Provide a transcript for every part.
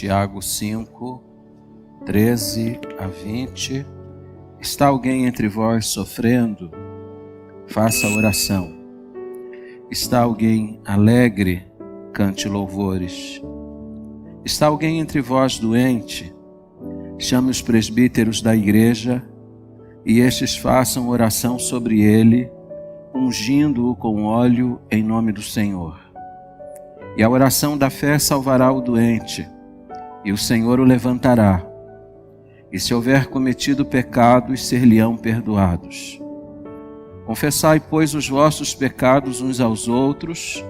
Tiago 5, 13 a 20. Está alguém entre vós sofrendo? Faça oração. Está alguém alegre? Cante louvores. Está alguém entre vós doente? Chame os presbíteros da igreja e estes façam oração sobre ele, ungindo-o com óleo em nome do Senhor. E a oração da fé salvará o doente, e o Senhor o levantará. E se houver cometido pecados, ser-lhe-ão perdoados. Confessai, pois, os vossos pecados uns aos outros,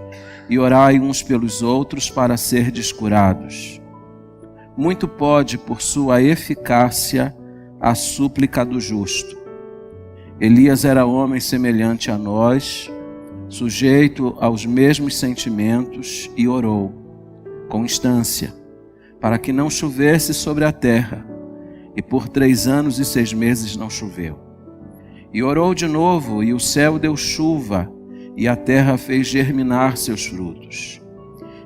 e orai uns pelos outros para serdes curados. Muito pode, por sua eficácia, a súplica do justo. Elias era homem semelhante a nós, sujeito aos mesmos sentimentos, e orou, com instância, para que não chovesse sobre a terra, e por 3 anos e 6 meses não choveu. E orou de novo, e o céu deu chuva, e a terra fez germinar seus frutos.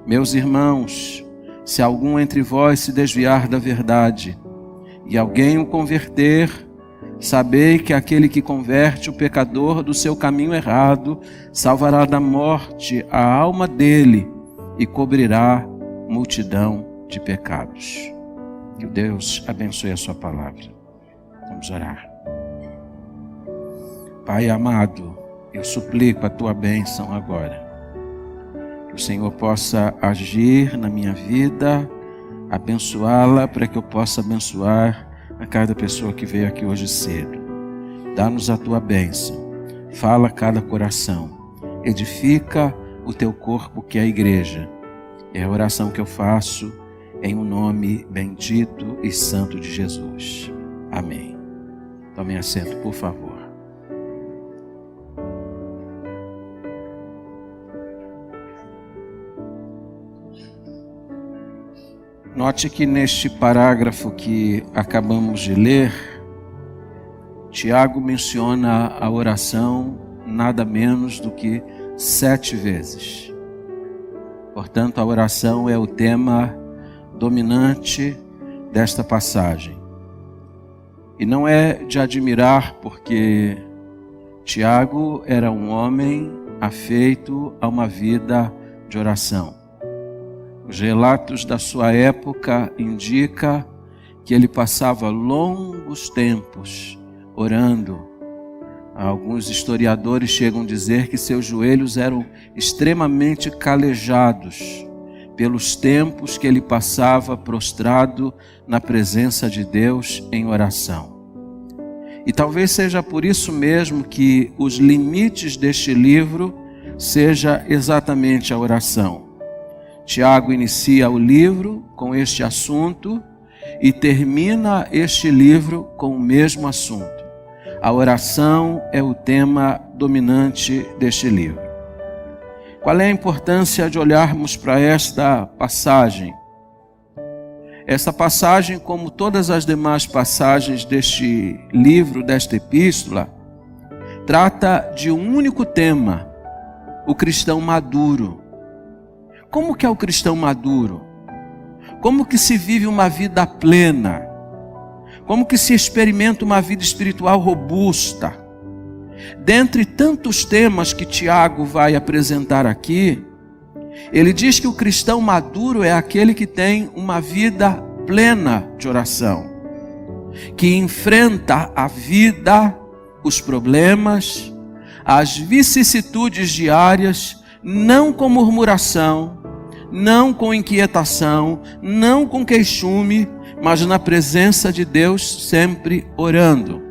Meus irmãos, se algum entre vós se desviar da verdade, e alguém o converter, sabei que aquele que converte o pecador do seu caminho errado, salvará da morte a alma dele, e cobrirá multidão de pecados. Que Deus abençoe a sua palavra. Vamos orar. Pai amado, eu suplico a tua bênção agora. Que o Senhor possa agir na minha vida, abençoá-la para que eu possa abençoar a cada pessoa que veio aqui hoje cedo. Dá-nos a tua bênção. Fala a cada coração. Edifica o teu corpo que é a igreja. É a oração que eu faço em um nome bendito e santo de Jesus. Amém. Tomem assento, por favor. Note que neste parágrafo que acabamos de ler, Tiago menciona a oração nada menos do que 7 vezes. Portanto, a oração é o tema dominante desta passagem. E não é de admirar, porque Tiago era um homem afeito a uma vida de oração. Os relatos da sua época indicam que ele passava longos tempos orando. Alguns historiadores chegam a dizer que seus joelhos eram extremamente calejados pelos tempos que ele passava prostrado na presença de Deus em oração. E talvez seja por isso mesmo que os limites deste livro seja exatamente a oração. Tiago inicia o livro com este assunto e termina este livro com o mesmo assunto. A oração é o tema dominante deste livro. Qual é a importância de olharmos para esta passagem? Esta passagem, como todas as demais passagens deste livro, desta epístola, trata de um único tema: o cristão maduro. Como que é o cristão maduro? Como que se vive uma vida plena? Como que se experimenta uma vida espiritual robusta? Dentre tantos temas que Tiago vai apresentar aqui, ele diz que o cristão maduro é aquele que tem uma vida plena de oração, que enfrenta a vida, os problemas, as vicissitudes diárias, não com murmuração, não com inquietação, não com queixume, mas na presença de Deus, sempre orando.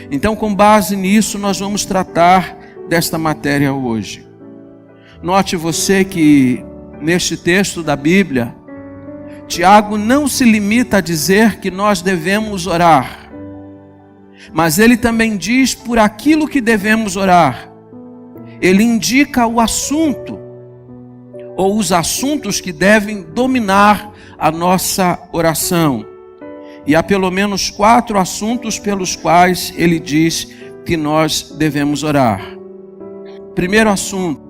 Então, com base nisso, nós vamos tratar desta matéria hoje. Note você que neste texto da Bíblia, Tiago não se limita a dizer que nós devemos orar, mas ele também diz por aquilo que devemos orar. Ele indica o assunto, ou os assuntos que devem dominar a nossa oração. E há pelo menos 4 assuntos pelos quais ele diz que nós devemos orar. Primeiro assunto: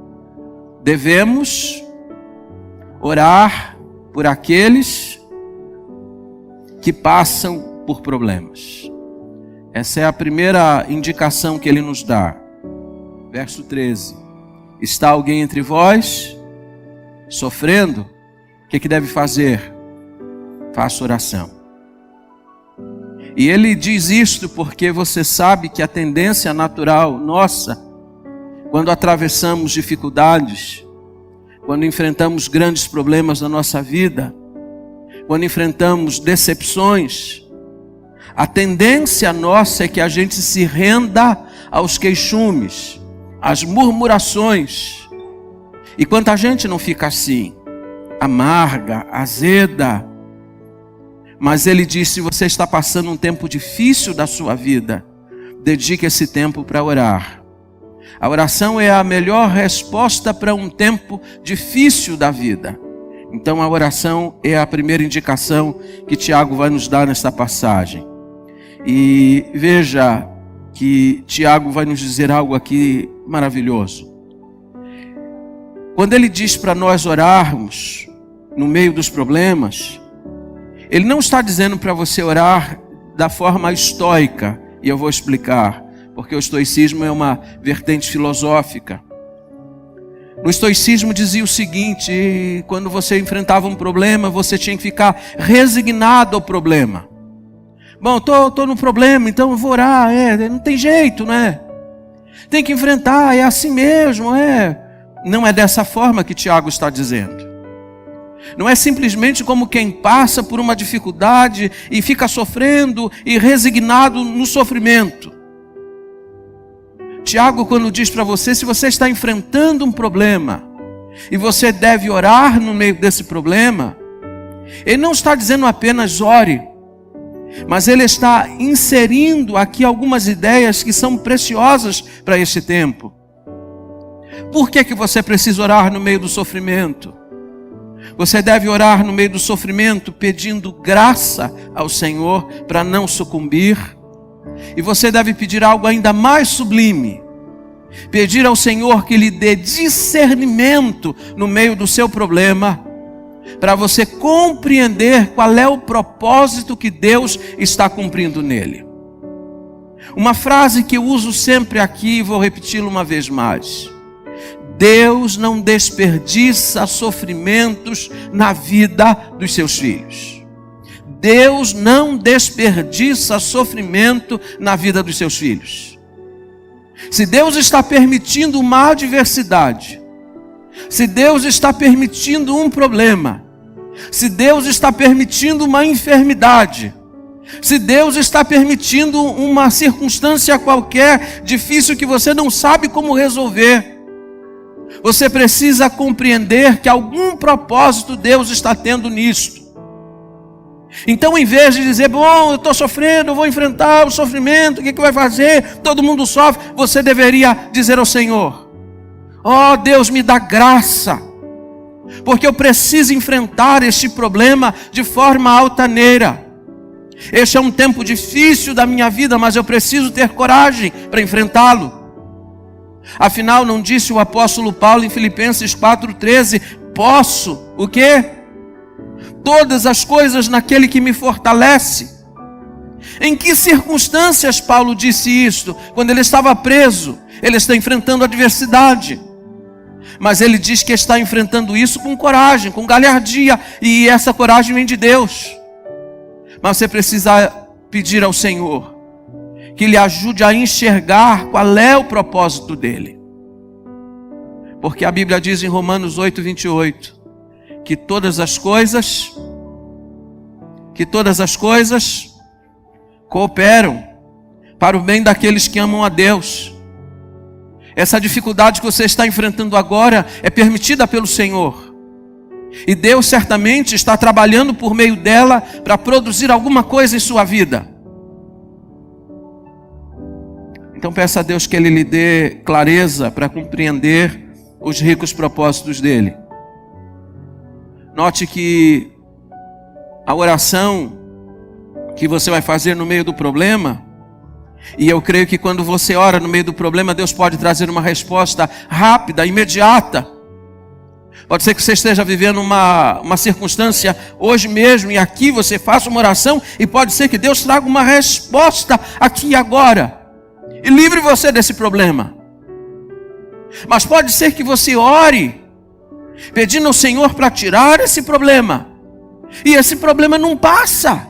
devemos orar por aqueles que passam por problemas. Essa é a primeira indicação que ele nos dá. Verso 13. Está alguém entre vós sofrendo? O que deve fazer? Faça oração. E ele diz isto porque você sabe que a tendência natural nossa, quando atravessamos dificuldades, quando enfrentamos grandes problemas na nossa vida, quando enfrentamos decepções, a tendência nossa é que a gente se renda aos queixumes, às murmurações. E quanta gente não fica assim, amarga, azeda. Mas ele diz, se você está passando um tempo difícil da sua vida, dedique esse tempo para orar. A oração é a melhor resposta para um tempo difícil da vida. Então a oração é a primeira indicação que Tiago vai nos dar nesta passagem. E veja que Tiago vai nos dizer algo aqui maravilhoso. Quando ele diz para nós orarmos no meio dos problemas, ele não está dizendo para você orar da forma estoica, e eu vou explicar, porque o estoicismo é uma vertente filosófica. No estoicismo dizia o seguinte: quando você enfrentava um problema, você tinha que ficar resignado ao problema. Bom, estou no problema, então eu vou orar, não tem jeito, né? Tem que enfrentar, é assim mesmo, Não é dessa forma que Tiago está dizendo. Não é simplesmente como quem passa por uma dificuldade e fica sofrendo e resignado no sofrimento. Tiago, quando diz para você, se você está enfrentando um problema e você deve orar no meio desse problema, ele não está dizendo apenas ore, mas ele está inserindo aqui algumas ideias que são preciosas para esse tempo. Por que você precisa orar no meio do sofrimento? Você deve orar no meio do sofrimento pedindo graça ao Senhor para não sucumbir. E você deve pedir algo ainda mais sublime. Pedir ao Senhor que lhe dê discernimento no meio do seu problema, para você compreender qual é o propósito que Deus está cumprindo nele. Uma frase que eu uso sempre aqui e vou repeti-la uma vez mais. Deus não desperdiça sofrimentos na vida dos seus filhos. Deus não desperdiça sofrimento na vida dos seus filhos. Se Deus está permitindo uma adversidade, se Deus está permitindo um problema, se Deus está permitindo uma enfermidade, se Deus está permitindo uma circunstância qualquer difícil que você não sabe como resolver, você precisa compreender que algum propósito Deus está tendo nisto. Então, em vez de dizer, bom, eu estou sofrendo, eu vou enfrentar o sofrimento, o que vai fazer? Todo mundo sofre. Você deveria dizer ao Senhor, Deus, me dá graça, porque eu preciso enfrentar este problema de forma altaneira. Este é um tempo difícil da minha vida, mas eu preciso ter coragem para enfrentá-lo. Afinal, não disse o apóstolo Paulo em Filipenses 4,13, posso, o quê? Todas as coisas naquele que me fortalece. Em que circunstâncias Paulo disse isto? Quando ele estava preso, ele está enfrentando adversidade. Mas ele diz que está enfrentando isso com coragem, com galhardia, e essa coragem vem de Deus. Mas você precisa pedir ao Senhor que lhe ajude a enxergar qual é o propósito dele. Porque a Bíblia diz em Romanos 8:28 que todas as coisas cooperam para o bem daqueles que amam a Deus. Essa dificuldade que você está enfrentando agora é permitida pelo Senhor. E Deus certamente está trabalhando por meio dela para produzir alguma coisa em sua vida. Então peça a Deus que Ele lhe dê clareza para compreender os ricos propósitos dele. Note que a oração que você vai fazer no meio do problema, e eu creio que quando você ora no meio do problema, Deus pode trazer uma resposta rápida, imediata. Pode ser que você esteja vivendo uma circunstância hoje mesmo, e aqui você faça uma oração, e pode ser que Deus traga uma resposta aqui e agora, e livre você desse problema. Mas pode ser que você ore, pedindo ao Senhor para tirar esse problema, e esse problema não passa.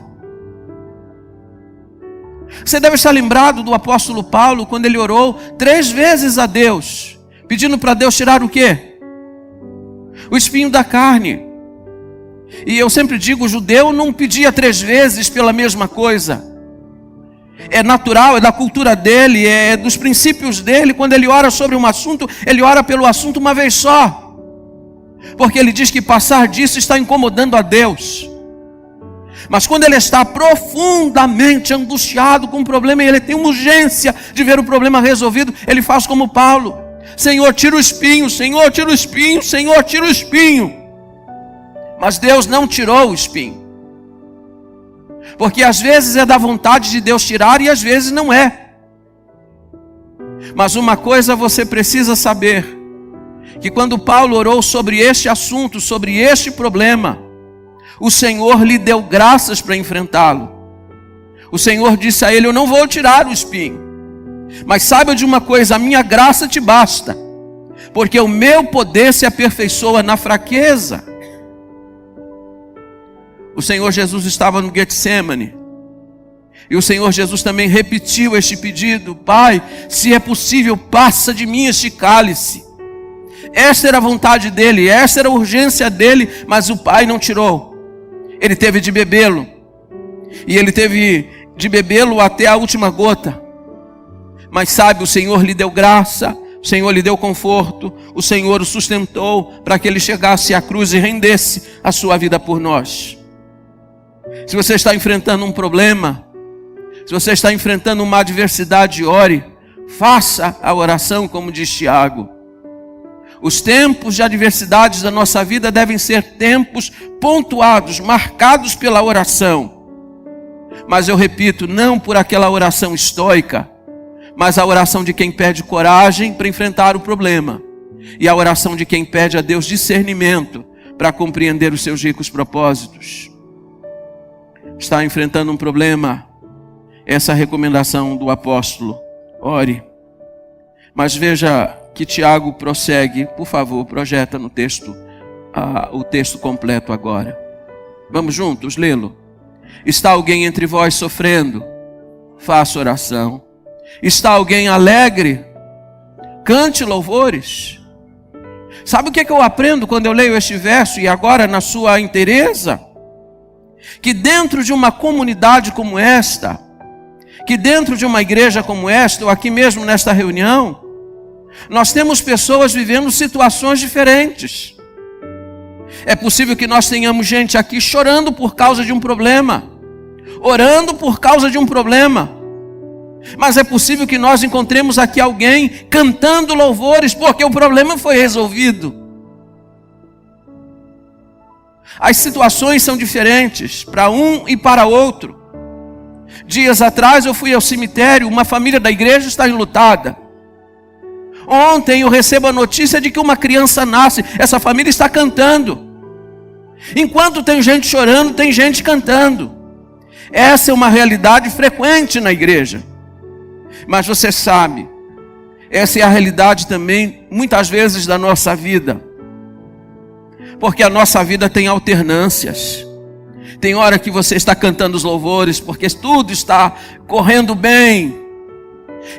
Você deve estar lembrado do apóstolo Paulo, quando ele orou 3 vezes a Deus, pedindo para Deus tirar o quê? O espinho da carne. E eu sempre digo, o judeu não pedia 3 vezes pela mesma coisa. É natural, é da cultura dele, é dos princípios dele. Quando ele ora sobre um assunto, ele ora pelo assunto uma vez só, porque ele diz que passar disso está incomodando a Deus. Mas quando ele está profundamente angustiado com o problema, e ele tem uma urgência de ver o problema resolvido, ele faz como Paulo: Senhor, tira o espinho, Senhor, tira o espinho, Senhor, tira o espinho. Mas Deus não tirou o espinho, porque às vezes é da vontade de Deus tirar e às vezes não é. Mas uma coisa você precisa saber, que quando Paulo orou sobre este assunto, sobre este problema, o Senhor lhe deu graças para enfrentá-lo. O Senhor disse a ele: eu não vou tirar o espinho, mas saiba de uma coisa, a minha graça te basta, porque o meu poder se aperfeiçoa na fraqueza. O Senhor Jesus estava no Getsêmani, e o Senhor Jesus também repetiu este pedido: Pai, se é possível, passa de mim este cálice. Esta era a vontade dele, esta era a urgência dele, mas o Pai não tirou. Ele teve de bebê-lo, e ele teve de bebê-lo até a última gota. Mas sabe, o Senhor lhe deu graça, o Senhor lhe deu conforto, o Senhor o sustentou para que ele chegasse à cruz e rendesse a sua vida por nós. Se você está enfrentando um problema, se você está enfrentando uma adversidade, ore, faça a oração como diz Tiago. Os tempos de adversidades da nossa vida devem ser tempos pontuados, marcados pela oração. Mas eu repito, não por aquela oração estoica, mas a oração de quem pede coragem para enfrentar o problema, e a oração de quem pede a Deus discernimento para compreender os seus ricos propósitos. Está enfrentando um problema? Essa é a recomendação do apóstolo: ore. Mas veja que Tiago prossegue. Por favor, projeta no texto o texto completo agora. Vamos juntos lê-lo. Está alguém entre vós sofrendo? Faça oração. Está alguém alegre? Cante louvores. Sabe o que eu aprendo quando eu leio este verso, e agora na sua inteireza? Que dentro de uma comunidade como esta, que dentro de uma igreja como esta, ou aqui mesmo nesta reunião, nós temos pessoas vivendo situações diferentes. É possível que nós tenhamos gente aqui chorando por causa de um problema, orando por causa de um problema. Mas é possível que nós encontremos aqui alguém cantando louvores porque o problema foi resolvido. As situações são diferentes para um e para outro. Dias atrás eu fui ao cemitério, uma família da igreja está enlutada. Ontem eu recebo a notícia de que uma criança nasce, essa família está cantando. Enquanto tem gente chorando, tem gente cantando. Essa é uma realidade frequente na igreja. Mas você sabe, essa é a realidade também, muitas vezes, da nossa vida. Porque a nossa vida tem alternâncias. Tem hora que você está cantando os louvores porque tudo está correndo bem.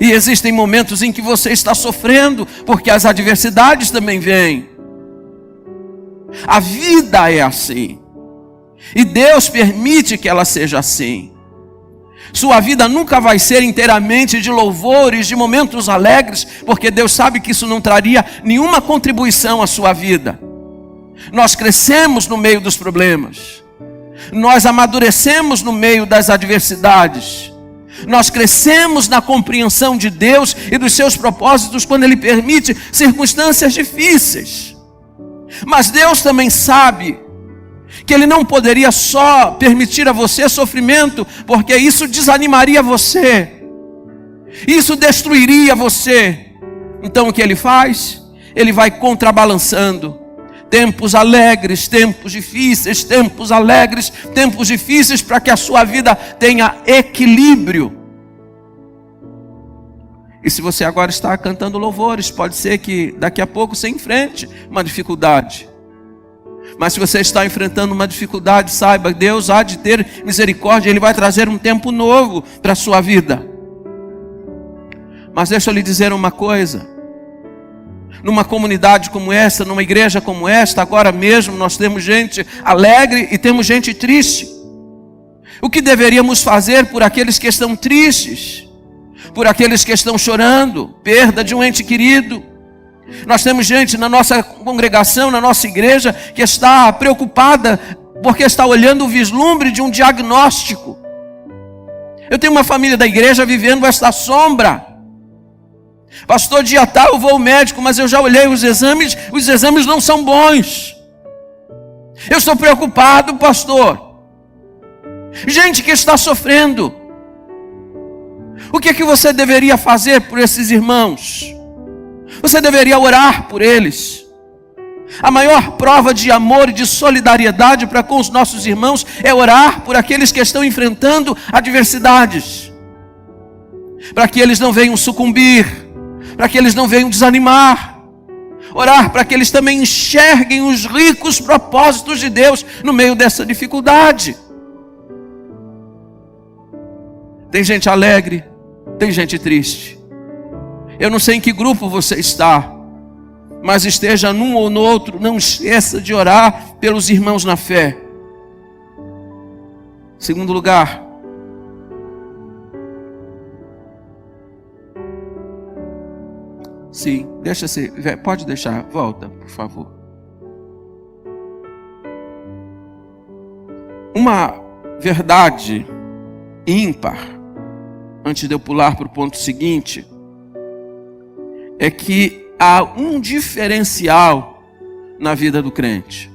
E existem momentos em que você está sofrendo porque as adversidades também vêm. A vida é assim. E Deus permite que ela seja assim. Sua vida nunca vai ser inteiramente de louvores, de momentos alegres, porque Deus sabe que isso não traria nenhuma contribuição à sua vida. Nós crescemos no meio dos problemas. Nós amadurecemos no meio das adversidades. Nós crescemos na compreensão de Deus e dos seus propósitos quando Ele permite circunstâncias difíceis. Mas Deus também sabe que Ele não poderia só permitir a você sofrimento, porque isso desanimaria você, isso destruiria você. Então o que Ele faz? Ele vai contrabalançando, Tempos alegres, tempos difíceis, tempos alegres, tempos difíceis, para que a sua vida tenha equilíbrio. E se você agora está cantando louvores, pode ser que daqui a pouco você enfrente uma dificuldade. Mas se você está enfrentando uma dificuldade, saiba, Deus há de ter misericórdia, Ele vai trazer um tempo novo para a sua vida. Mas deixa eu lhe dizer uma coisa. Numa comunidade como essa, numa igreja como esta, agora mesmo nós temos gente alegre e temos gente triste. O que deveríamos fazer por aqueles que estão tristes? Por aqueles que estão chorando, perda de um ente querido? Nós temos gente na nossa congregação, na nossa igreja, que está preocupada porque está olhando o vislumbre de um diagnóstico. Eu tenho uma família da igreja vivendo esta sombra. Pastor, dia tal eu vou ao médico, mas eu já olhei os exames não são bons. Eu estou preocupado, pastor. Gente que está sofrendo. O que é que você deveria fazer por esses irmãos? Você deveria orar por eles. A maior prova de amor e de solidariedade para com os nossos irmãos é orar por aqueles que estão enfrentando adversidades, para que eles não venham sucumbir, para que eles não venham desanimar. Orar para que eles também enxerguem os ricos propósitos de Deus no meio dessa dificuldade. Tem gente alegre, tem gente triste. Eu não sei em que grupo você está, mas esteja num ou no outro, não esqueça de orar pelos irmãos na fé. Segundo lugar, sim, pode deixar, volta, por favor. Uma verdade ímpar, antes de eu pular para o ponto seguinte, é que há um diferencial na vida do crente.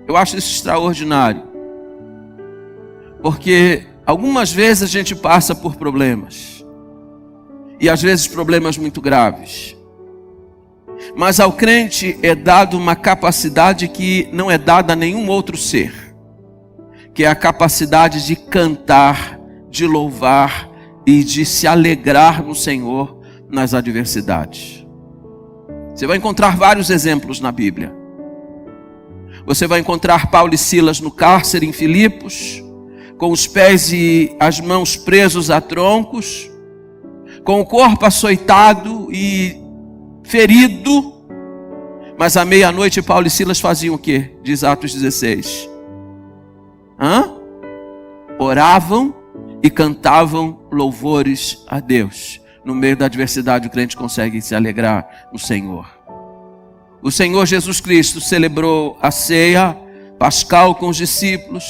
Eu acho isso extraordinário, porque algumas vezes a gente passa por problemas, e às vezes problemas muito graves, mas ao crente é dado uma capacidade que não é dada a nenhum outro ser, que é a capacidade de cantar, de louvar e de se alegrar no Senhor nas adversidades. Você vai encontrar vários exemplos na Bíblia. Você vai encontrar Paulo e Silas no cárcere em Filipos, com os pés e as mãos presos a troncos, com o corpo açoitado e ferido, mas à meia-noite Paulo e Silas faziam o quê? Diz Atos 16. Oravam e cantavam louvores a Deus. No meio da adversidade o crente consegue se alegrar no Senhor. O Senhor Jesus Cristo celebrou a ceia pascal com os discípulos,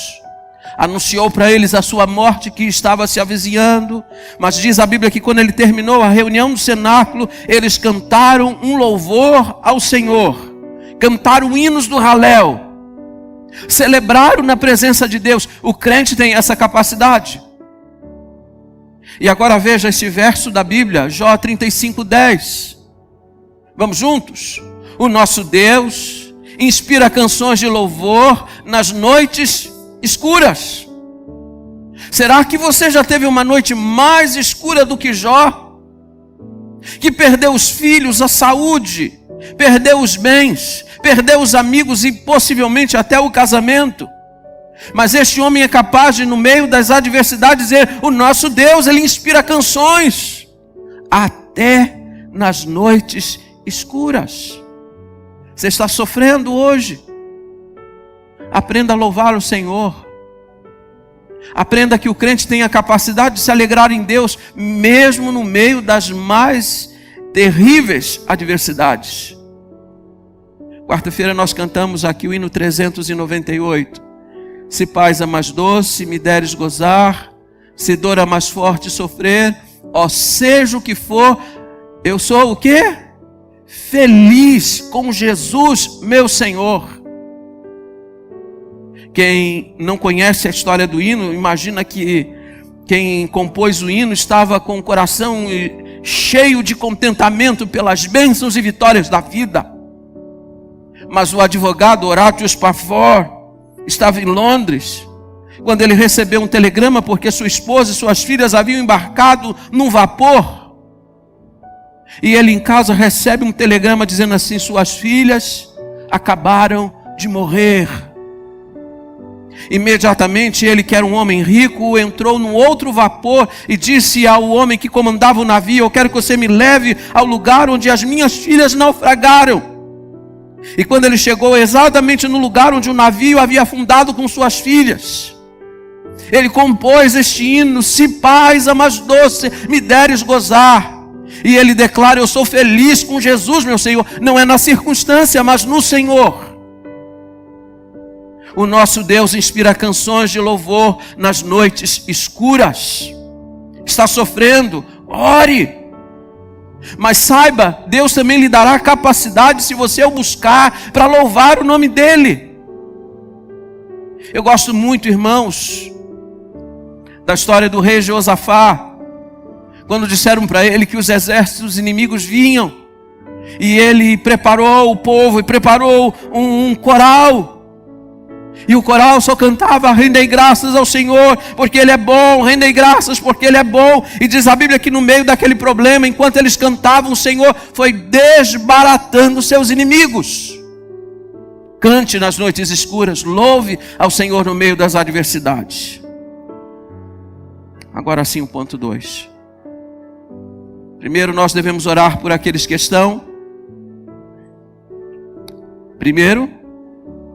anunciou para eles a sua morte que estava se avizinhando, mas diz a Bíblia que quando ele terminou a reunião do cenáculo, eles cantaram um louvor ao Senhor, cantaram hinos do Halel, celebraram na presença de Deus. O crente tem essa capacidade. E agora veja esse verso da Bíblia, Jó 35:10. Vamos juntos? O nosso Deus inspira canções de louvor nas noites escuras. Será que você já teve uma noite mais escura do que Jó? Que perdeu os filhos, a saúde, perdeu os bens, perdeu os amigos e possivelmente até o casamento. Mas este homem é capaz de, no meio das adversidades, dizer: o nosso Deus, Ele inspira canções até nas noites escuras. Você está sofrendo hoje? Aprenda a louvar o Senhor. Aprenda que o crente tem a capacidade de se alegrar em Deus, mesmo no meio das mais terríveis adversidades. Quarta-feira nós cantamos aqui o hino 398. Se paz a mais doce me deres gozar, se dor a mais forte sofrer, ó seja o que for, eu sou o quê? Feliz com Jesus, meu Senhor. Quem não conhece a história do hino, imagina que quem compôs o hino estava com o coração cheio de contentamento pelas bênçãos e vitórias da vida. Mas o advogado Horácio Spafford estava em Londres quando ele recebeu um telegrama porque sua esposa e suas filhas haviam embarcado num vapor. E ele em casa recebe um telegrama dizendo assim: suas filhas acabaram de morrer. Imediatamente ele, que era um homem rico, entrou num outro vapor e disse ao homem que comandava o navio: eu quero que você me leve ao lugar onde as minhas filhas naufragaram. E quando ele chegou exatamente no lugar onde o navio havia afundado com suas filhas, ele compôs este hino: se paz a mais doce me deres gozar. E ele declara: eu sou feliz com Jesus, meu Senhor, não é na circunstância, mas no Senhor. O nosso Deus inspira canções de louvor nas noites escuras. Está sofrendo? Ore. Mas saiba, Deus também lhe dará capacidade, se você o buscar, para louvar o nome dEle. Eu gosto muito, irmãos, da história do rei Josafá, quando disseram para ele que os exércitos inimigos vinham, e ele preparou o povo, e preparou um coral, e o coral só cantava: rendei graças ao Senhor, porque Ele é bom, rendei graças porque Ele é bom. E diz a Bíblia que no meio daquele problema, enquanto eles cantavam, o Senhor foi desbaratando seus inimigos. Cante nas noites escuras, louve ao Senhor no meio das adversidades. Agora sim, o ponto 2. Primeiro, nós devemos orar por aqueles que estão.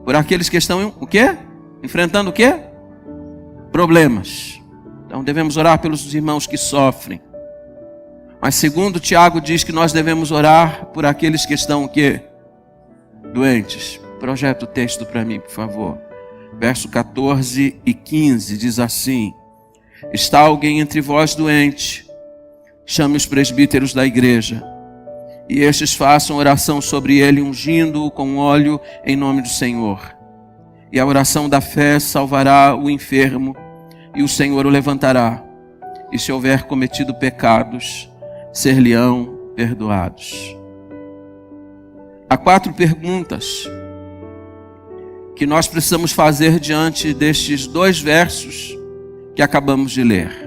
Por aqueles que estão o quê? Enfrentando o quê? Problemas. Então devemos orar pelos irmãos que sofrem. Mas segundo Tiago diz que nós devemos orar por aqueles que estão o quê? Doentes. Projeta o texto para mim, por favor. Verso 14 e 15 diz assim: está alguém entre vós doente? Chame os presbíteros da igreja, e estes façam oração sobre ele, ungindo-o com óleo em nome do Senhor. E a oração da fé salvará o enfermo, e o Senhor o levantará. E se houver cometido pecados, ser-lhe-ão perdoados. Há 4 perguntas que nós precisamos fazer diante destes 2 versos que acabamos de ler.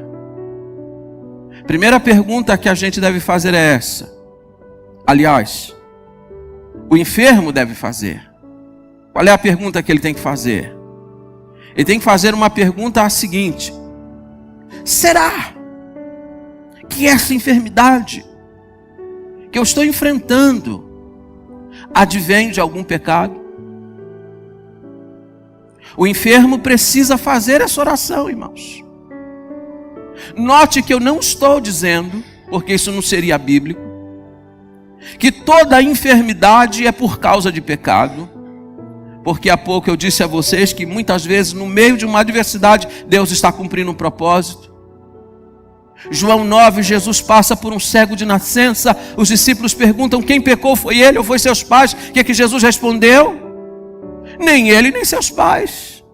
Primeira pergunta que a gente deve fazer é essa. Aliás, o enfermo deve fazer. Qual é a pergunta que ele tem que fazer? Ele tem que fazer uma pergunta a seguinte: será que essa enfermidade que eu estou enfrentando advém de algum pecado? O enfermo precisa fazer essa oração, irmãos. Note que eu não estou dizendo, porque isso não seria bíblico, que toda enfermidade é por causa de pecado, porque há pouco eu disse a vocês que muitas vezes no meio de uma adversidade Deus está cumprindo um propósito. João 9, Jesus passa por um cego de nascença, os discípulos perguntam: quem pecou, foi ele ou foi seus pais? O que é que Jesus respondeu? Nem ele nem seus pais.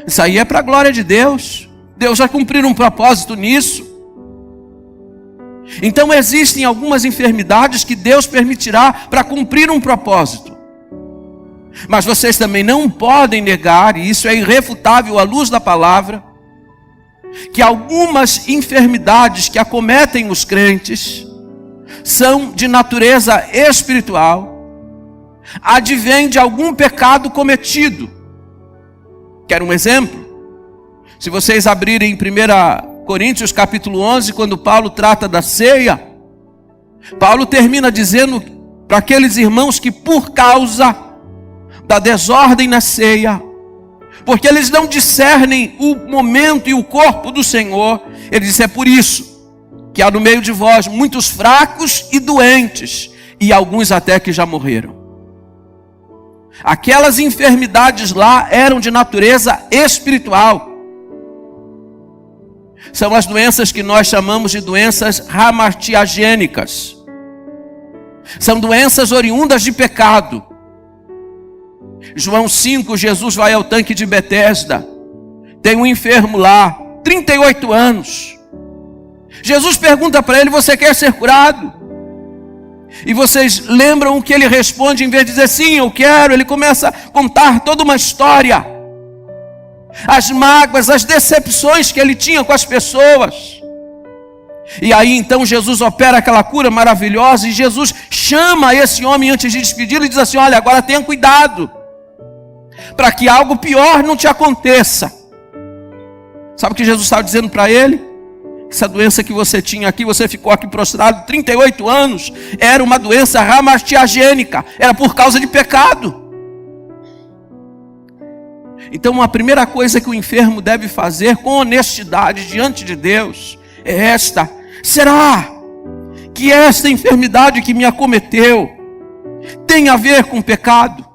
Isso aí é para a glória de Deus. Deus vai cumprir um propósito nisso. Então existem algumas enfermidades que Deus permitirá para cumprir um propósito. Mas vocês também não podem negar, e isso é irrefutável à luz da palavra, que algumas enfermidades que acometem os crentes são de natureza espiritual, advém de algum pecado cometido. Quer um exemplo? Se vocês abrirem em 1 Coríntios capítulo 11, quando Paulo trata da ceia, Paulo termina dizendo para aqueles irmãos que por causa da desordem na ceia, porque eles não discernem o momento e o corpo do Senhor, ele diz: é por isso que há no meio de vós muitos fracos e doentes, e alguns até que já morreram. Aquelas enfermidades lá eram de natureza espiritual. São as doenças que nós chamamos de doenças ramartiagênicas. São doenças oriundas de pecado. João 5, Jesus vai ao tanque de Betesda. Tem um enfermo lá, 38 anos. Jesus pergunta para ele: você quer ser curado? E vocês lembram o que ele responde? Em vez de dizer sim, eu quero, ele começa a contar toda uma história. As mágoas, as decepções que ele tinha com as pessoas. E aí então Jesus opera aquela cura maravilhosa, e Jesus chama esse homem antes de despedi-lo e diz assim: olha, agora tenha cuidado, para que algo pior não te aconteça. Sabe o que Jesus estava dizendo para ele? Essa doença que você tinha aqui, você ficou aqui prostrado 38 anos, era uma doença reumatogênica, era por causa de pecado. Então a primeira coisa que o enfermo deve fazer com honestidade diante de Deus é esta: será que esta enfermidade que me acometeu tem a ver com pecado?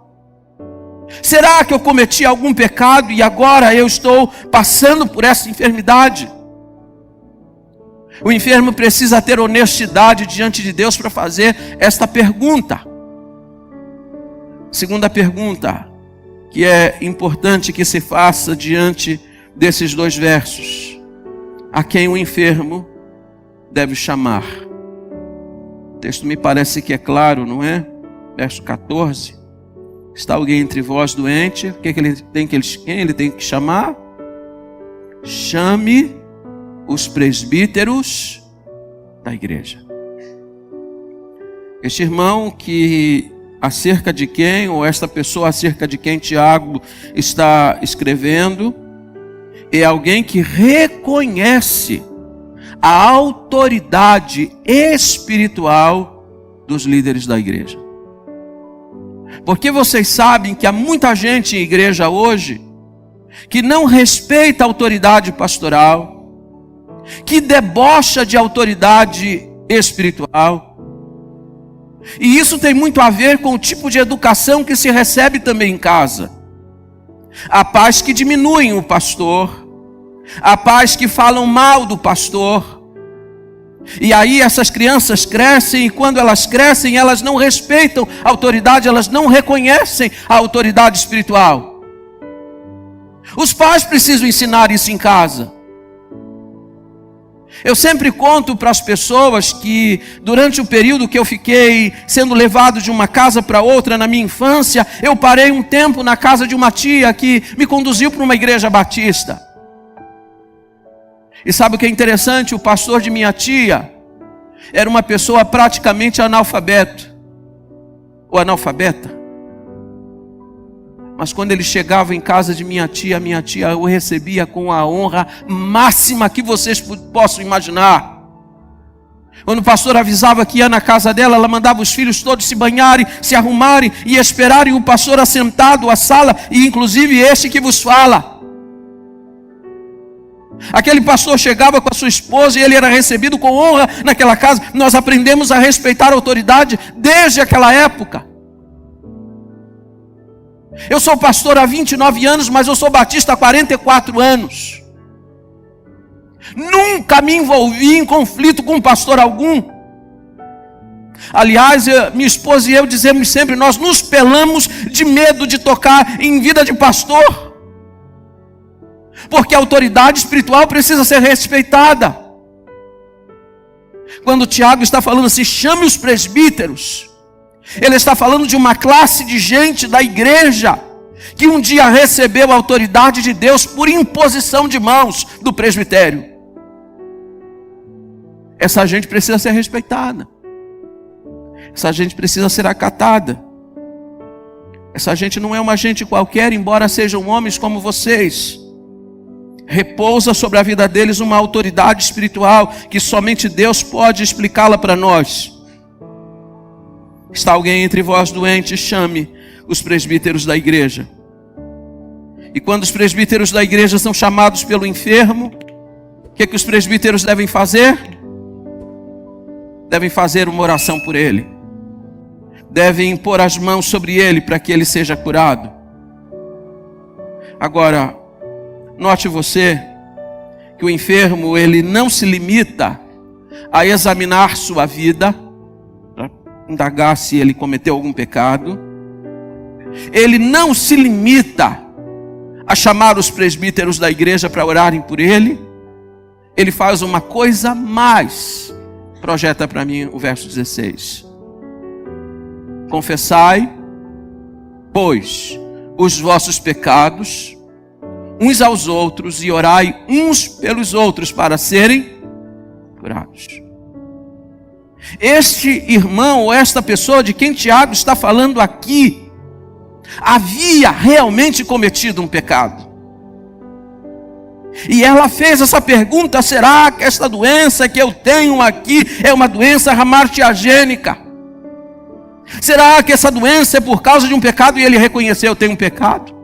Será que eu cometi algum pecado e agora eu estou passando por essa enfermidade? O enfermo precisa ter honestidade diante de Deus para fazer esta pergunta. Segunda pergunta que é importante que se faça diante desses dois versos: a quem o enfermo deve chamar? O texto me parece que é claro, não é? Verso 14: está alguém entre vós doente? Quem ele tem que chamar? Chame os presbíteros da igreja. Este irmão que acerca de quem, ou esta pessoa acerca de quem Tiago está escrevendo, é alguém que reconhece a autoridade espiritual dos líderes da igreja. Porque vocês sabem que há muita gente em igreja hoje que não respeita a autoridade pastoral, que debocha de autoridade espiritual. E isso tem muito a ver com o tipo de educação que se recebe também em casa. Há pais que diminuem o pastor, há pais que falam mal do pastor. E aí essas crianças crescem, e quando elas crescem, elas não respeitam a autoridade, elas não reconhecem a autoridade espiritual. Os pais precisam ensinar isso em casa. Eu sempre conto para as pessoas que durante o período que eu fiquei sendo levado de uma casa para outra na minha infância, eu parei um tempo na casa de uma tia que me conduziu para uma igreja batista. E sabe o que é interessante? O pastor de minha tia era uma pessoa praticamente analfabeto, ou analfabeta. Mas quando ele chegava em casa de minha tia o recebia com a honra máxima que vocês possam imaginar. Quando o pastor avisava que ia na casa dela, ela mandava os filhos todos se banharem, se arrumarem e esperarem o pastor assentado à sala, e inclusive este que vos fala. Aquele pastor chegava com a sua esposa e ele era recebido com honra naquela casa. Nós aprendemos a respeitar a autoridade desde aquela época. Eu sou pastor há 29 anos, mas eu sou batista há 44 anos. Nunca me envolvi em conflito com pastor algum. Aliás, minha esposa e eu dizemos sempre, nós nos pelamos de medo de tocar em vida de pastor. Porque a autoridade espiritual precisa ser respeitada. Quando Tiago está falando assim, chame os presbíteros, ele está falando de uma classe de gente da igreja que um dia recebeu a autoridade de Deus por imposição de mãos do presbitério. Essa gente precisa ser respeitada. Essa gente precisa ser acatada. Essa gente não é uma gente qualquer, embora sejam homens como vocês. Repousa sobre a vida deles uma autoridade espiritual que somente Deus pode explicá-la para nós. Está alguém entre vós doente? Chame os presbíteros da igreja. E quando os presbíteros da igreja são chamados pelo enfermo, o que os presbíteros devem fazer? Devem fazer uma oração por ele. Devem impor as mãos sobre ele para que ele seja curado. Agora, note você que o enfermo, ele não se limita a examinar sua vida, indagar se ele cometeu algum pecado. Ele não se limita a chamar os presbíteros da igreja para orarem por ele. Ele faz uma coisa mais. Projeta para mim o verso 16. Confessai, pois, os vossos pecados uns aos outros e orai uns pelos outros para serem curados. Este irmão ou esta pessoa de quem Tiago está falando aqui havia realmente cometido um pecado. E ela fez essa pergunta: será que esta doença que eu tenho aqui é uma doença hamartiagênica? Será que essa doença é por causa de um pecado? E ele reconheceu: eu tenho um pecado.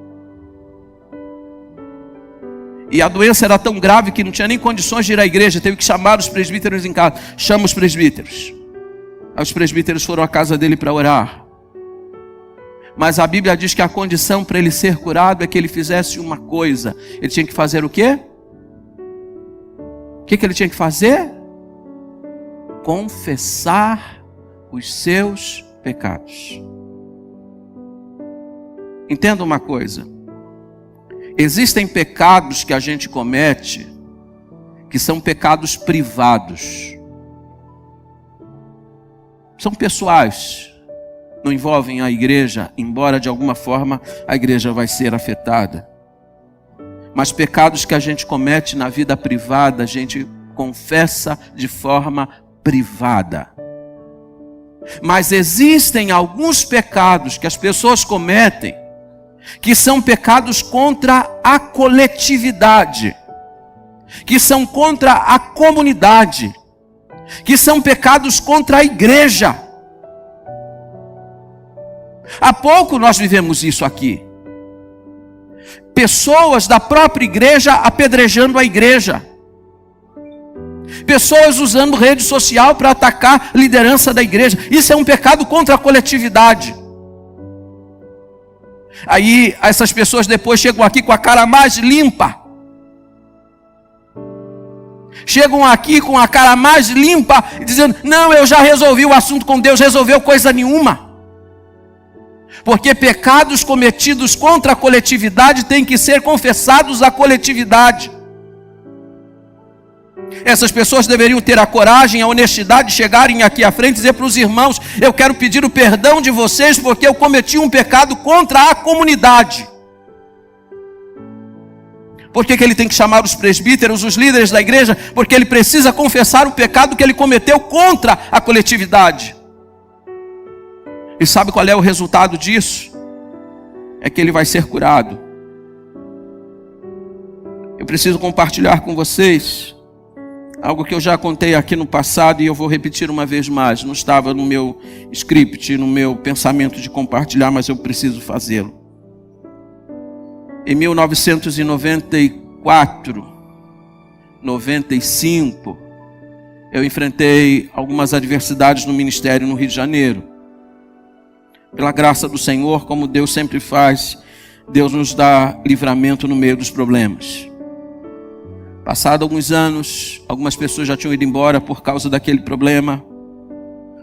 E a doença era tão grave que não tinha nem condições de ir à igreja, teve que chamar os presbíteros em casa. Chama os presbíteros. Aí os presbíteros foram à casa dele para orar. Mas a Bíblia diz que a condição para ele ser curado é que ele fizesse uma coisa. Ele tinha que fazer o quê? O que ele tinha que fazer? Confessar os seus pecados. Entenda uma coisa. Existem pecados que a gente comete que são pecados privados. São pessoais. Não envolvem a igreja, embora de alguma forma a igreja vai ser afetada. Mas pecados que a gente comete na vida privada, a gente confessa de forma privada. Mas existem alguns pecados que as pessoas cometem que são pecados contra a coletividade, que são contra a comunidade, que são pecados contra a igreja. Há pouco nós vivemos isso aqui. Pessoas da própria igreja apedrejando a igreja. Pessoas usando rede social para atacar a liderança da igreja. Isso é um pecado contra a coletividade. Aí essas pessoas depois chegam aqui com a cara mais limpa. Chegam aqui com a cara mais limpa, dizendo: não, eu já resolvi o assunto com Deus. Resolveu coisa nenhuma. Porque pecados cometidos contra a coletividade têm que ser confessados à coletividade. Essas pessoas deveriam ter a coragem, a honestidade de chegarem aqui à frente e dizer para os irmãos: eu quero pedir o perdão de vocês porque eu cometi um pecado contra a comunidade. Por que ele tem que chamar os presbíteros, os líderes da igreja? Porque ele precisa confessar o pecado que ele cometeu contra a coletividade. E sabe qual é o resultado disso? É que ele vai ser curado. Eu preciso compartilhar com vocês algo que eu já contei aqui no passado e eu vou repetir uma vez mais. Não estava no meu script, no meu pensamento de compartilhar, mas eu preciso fazê-lo. Em 1994, 95, eu enfrentei algumas adversidades no ministério no Rio de Janeiro. Pela graça do Senhor, como Deus sempre faz, Deus nos dá livramento no meio dos problemas. Passado alguns anos, algumas pessoas já tinham ido embora por causa daquele problema.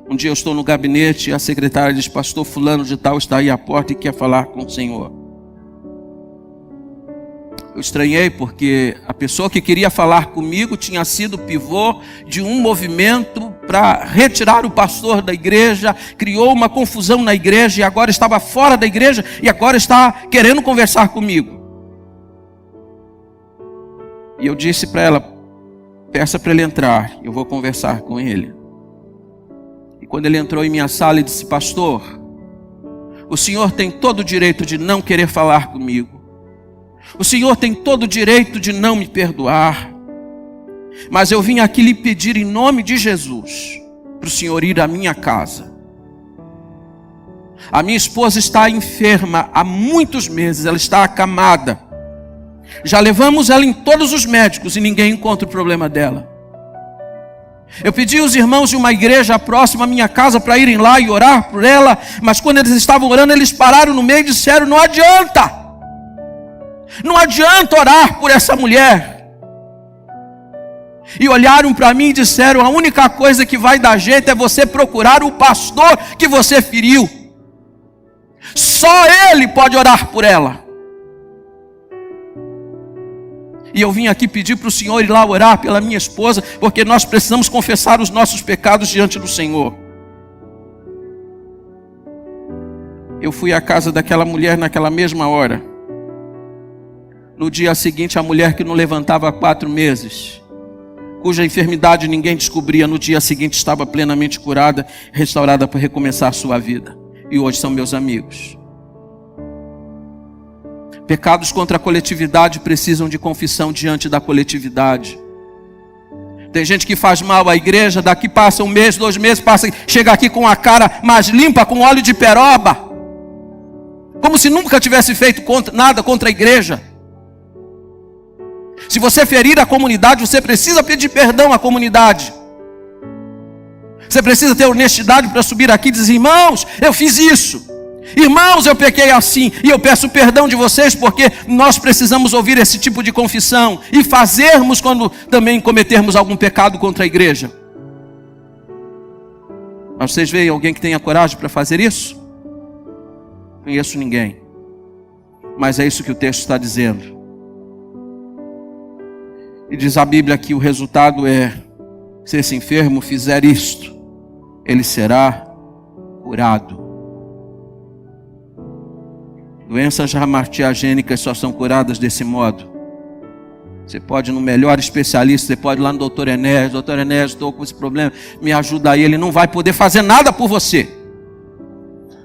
Um dia eu estou no gabinete e a secretária diz: pastor fulano de tal está aí à porta e quer falar com o Senhor. Eu estranhei porque a pessoa que queria falar comigo tinha sido pivô de um movimento para retirar o pastor da igreja, criou uma confusão na igreja e agora estava fora da igreja e agora está querendo conversar comigo. E eu disse para ela: peça para ele entrar, eu vou conversar com ele. E quando ele entrou em minha sala e disse: pastor, o senhor tem todo o direito de não querer falar comigo. O senhor tem todo o direito de não me perdoar. Mas eu vim aqui lhe pedir em nome de Jesus para o senhor ir à minha casa. A minha esposa está enferma há muitos meses, ela está acamada. Já levamos ela em todos os médicos e ninguém encontra o problema dela. Eu pedi aos irmãos de uma igreja próxima à minha casa para irem lá e orar por ela, mas quando eles estavam orando, eles pararam no meio e disseram: não adianta. Não adianta orar por essa mulher. E olharam para mim e disseram: a única coisa que vai dar jeito é você procurar o pastor que você feriu. Só ele pode orar por ela. E eu vim aqui pedir para o Senhor ir lá orar pela minha esposa, porque nós precisamos confessar os nossos pecados diante do Senhor. Eu fui à casa daquela mulher naquela mesma hora. No dia seguinte, a mulher que não levantava há 4 meses, cuja enfermidade ninguém descobria, no dia seguinte estava plenamente curada, restaurada para recomeçar sua vida. E hoje são meus amigos. Pecados contra a coletividade precisam de confissão diante da coletividade. Tem gente que faz mal à igreja, daqui passa 1 mês, 2 meses, chega aqui com a cara mais limpa, com óleo de peroba, como se nunca tivesse feito nada contra a igreja. Se você ferir a comunidade, você precisa pedir perdão à comunidade. Você precisa ter honestidade para subir aqui e dizer: irmãos, eu fiz isso. Irmãos, eu pequei assim. E eu peço perdão de vocês, porque nós precisamos ouvir esse tipo de confissão e fazermos quando também cometermos algum pecado contra a igreja. Mas vocês veem alguém que tenha coragem para fazer isso? Não conheço ninguém. Mas é isso que o texto está dizendo. E diz a Bíblia que o resultado é: se esse enfermo fizer isto, ele será curado. Doenças reumatogênicas só são curadas desse modo. Você pode ir no melhor especialista, você pode ir lá no doutor Enés: doutor Enés, estou com esse problema, me ajuda aí. Ele não vai poder fazer nada por você,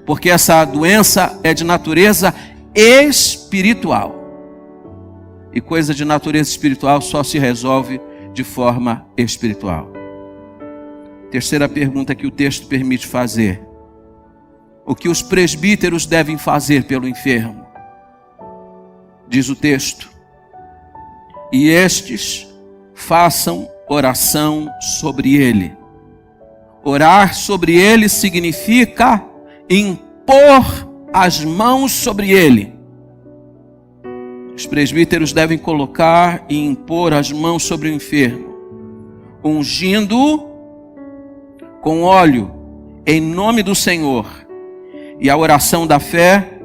porque essa doença é de natureza espiritual. E coisa de natureza espiritual só se resolve de forma espiritual. Terceira pergunta que o texto permite fazer: o que os presbíteros devem fazer pelo enfermo? Diz o texto: e estes façam oração sobre ele. Orar sobre ele significa impor as mãos sobre ele. Os presbíteros devem colocar e impor as mãos sobre o enfermo, ungindo-o com óleo em nome do Senhor. E a oração da fé